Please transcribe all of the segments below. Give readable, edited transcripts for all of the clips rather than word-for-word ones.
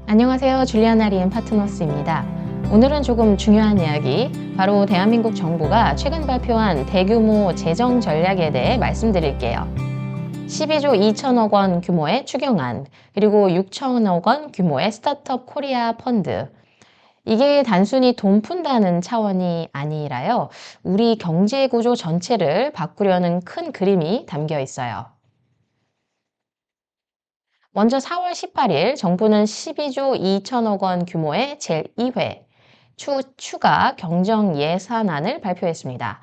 안녕하세요. 줄리아나 리엔 파트너스입니다. 오늘은 조금 중요한 이야기, 바로 대한민국 정부가 최근 발표한 대규모 재정 전략에 대해 말씀드릴게요. 12조 2천억 원 규모의 추경안, 그리고 6천억 원 규모의 스타트업 코리아 펀드. 이게 단순히 돈 푼다는 차원이 아니라요, 우리 경제 구조 전체를 바꾸려는 큰 그림이 담겨 있어요. 먼저 4월 18일 정부는 12조 2천억 원 규모의 제2회 추가 경정 예산안을 발표했습니다.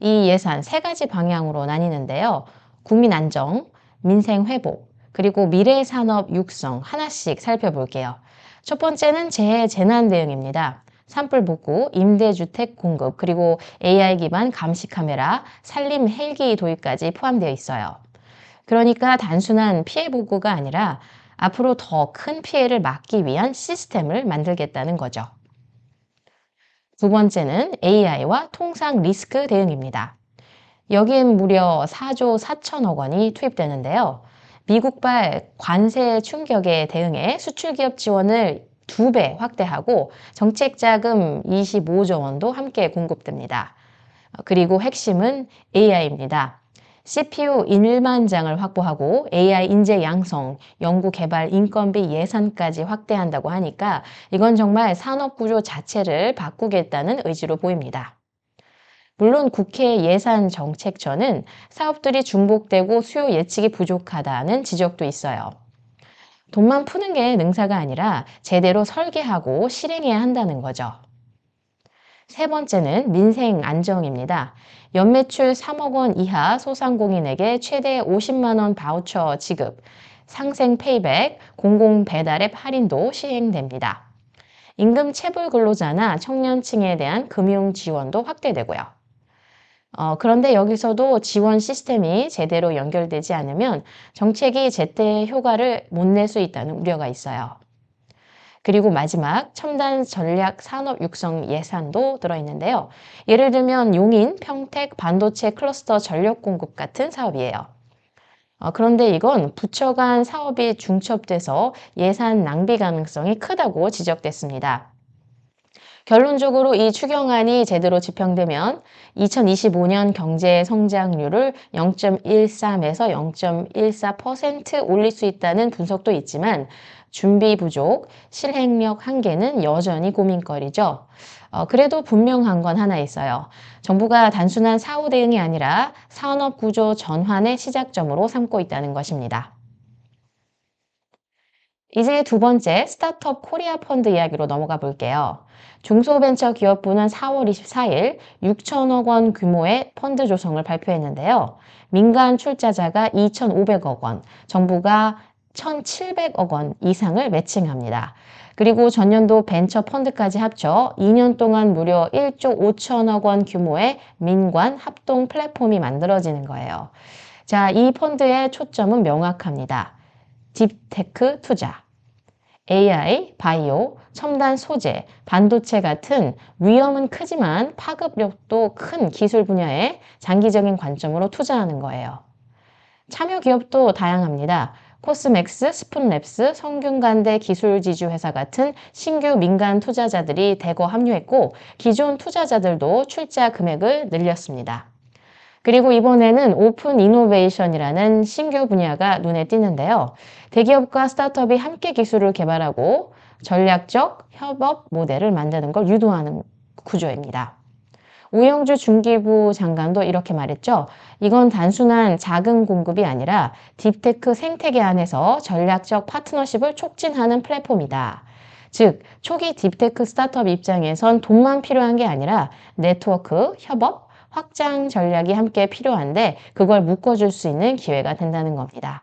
이 예산 세 가지 방향으로 나뉘는데요. 국민 안정, 민생 회복, 그리고 미래 산업 육성 하나씩 살펴볼게요. 첫 번째는 재난 대응입니다. 산불 복구, 임대주택 공급, 그리고 AI 기반 감시 카메라, 산림 헬기 도입까지 포함되어 있어요. 그러니까 단순한 피해 복구가 아니라 앞으로 더 큰 피해를 막기 위한 시스템을 만들겠다는 거죠. 두 번째는 AI와 통상 리스크 대응입니다. 여기엔 무려 4조 4천억 원이 투입되는데요. 미국발 관세 충격에 대응해 수출기업 지원을 2배 확대하고 정책 자금 25조 원도 함께 공급됩니다. 그리고 핵심은 AI입니다. CPU 1만 장을 확보하고 AI 인재 양성, 연구 개발 인건비 예산까지 확대한다고 하니까 이건 정말 산업 구조 자체를 바꾸겠다는 의지로 보입니다. 물론 국회 예산정책처는 사업들이 중복되고 수요 예측이 부족하다는 지적도 있어요. 돈만 푸는 게 능사가 아니라 제대로 설계하고 실행해야 한다는 거죠. 세 번째는 민생 안정입니다. 연매출 3억 원 이하 소상공인에게 최대 50만 원 바우처 지급, 상생 페이백, 공공 배달앱 할인도 시행됩니다. 임금 체불 근로자나 청년층에 대한 금융 지원도 확대되고요. 그런데 여기서도 지원 시스템이 제대로 연결되지 않으면 정책이 제때 효과를 못 낼 수 있다는 우려가 있어요. 그리고 마지막 첨단 전략 산업 육성 예산도 들어있는데요. 예를 들면 용인, 평택, 반도체 클러스터 전력 공급 같은 사업이에요. 그런데 이건 부처 간 사업이 중첩돼서 예산 낭비 가능성이 크다고 지적됐습니다. 결론적으로 이 추경안이 제대로 집행되면 2025년 경제 성장률을 0.13에서 0.14% 올릴 수 있다는 분석도 있지만 준비 부족, 실행력 한계는 여전히 고민거리죠. 그래도 분명한 건 하나 있어요. 정부가 단순한 사후 대응이 아니라 산업 구조 전환의 시작점으로 삼고 있다는 것입니다. 이제 두 번째 스타트업 코리아 펀드 이야기로 넘어가 볼게요. 중소벤처기업부는 4월 24일 6천억 원 규모의 펀드 조성을 발표했는데요. 민간 출자자가 2,500억 원, 정부가 1,700억 원 이상을 매칭합니다. 그리고 전년도 벤처 펀드까지 합쳐 2년 동안 무려 1조 5천억 원 규모의 민관 합동 플랫폼이 만들어지는 거예요. 자, 이 펀드의 초점은 명확합니다. 딥테크 투자, AI, 바이오, 첨단 소재, 반도체 같은 위험은 크지만 파급력도 큰 기술 분야에 장기적인 관점으로 투자하는 거예요. 참여 기업도 다양합니다. 코스맥스, 스푼랩스, 성균관대 기술지주회사 같은 신규 민간 투자자들이 대거 합류했고 기존 투자자들도 출자 금액을 늘렸습니다. 그리고 이번에는 오픈 이노베이션이라는 신규 분야가 눈에 띄는데요. 대기업과 스타트업이 함께 기술을 개발하고 전략적 협업 모델을 만드는 걸 유도하는 구조입니다. 오영주 중기부 장관도 이렇게 말했죠. 이건 단순한 자금 공급이 아니라 딥테크 생태계 안에서 전략적 파트너십을 촉진하는 플랫폼이다. 즉, 초기 딥테크 스타트업 입장에선 돈만 필요한 게 아니라 네트워크, 협업, 확장 전략이 함께 필요한데 그걸 묶어줄 수 있는 기회가 된다는 겁니다.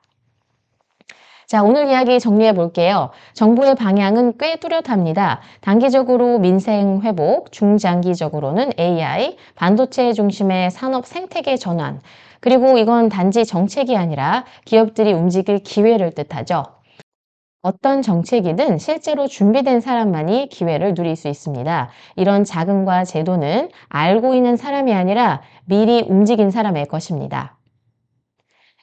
자, 오늘 이야기 정리해 볼게요. 정부의 방향은 꽤 뚜렷합니다. 단기적으로 민생 회복, 중장기적으로는 AI, 반도체 중심의 산업 생태계 전환, 그리고 이건 단지 정책이 아니라 기업들이 움직일 기회를 뜻하죠. 어떤 정책이든 실제로 준비된 사람만이 기회를 누릴 수 있습니다. 이런 자금과 제도는 알고 있는 사람이 아니라 미리 움직인 사람의 것입니다.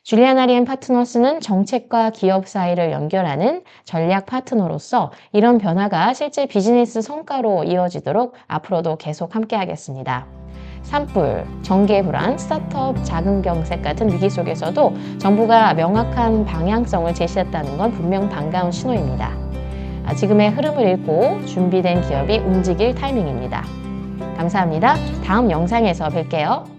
줄리아나 리엔 파트너스는 정책과 기업 사이를 연결하는 전략 파트너로서 이런 변화가 실제 비즈니스 성과로 이어지도록 앞으로도 계속 함께하겠습니다. 산불, 정계 불안, 스타트업 자금 경색 같은 위기 속에서도 정부가 명확한 방향성을 제시했다는 건 분명 반가운 신호입니다. 지금의 흐름을 읽고 준비된 기업이 움직일 타이밍입니다. 감사합니다. 다음 영상에서 뵐게요.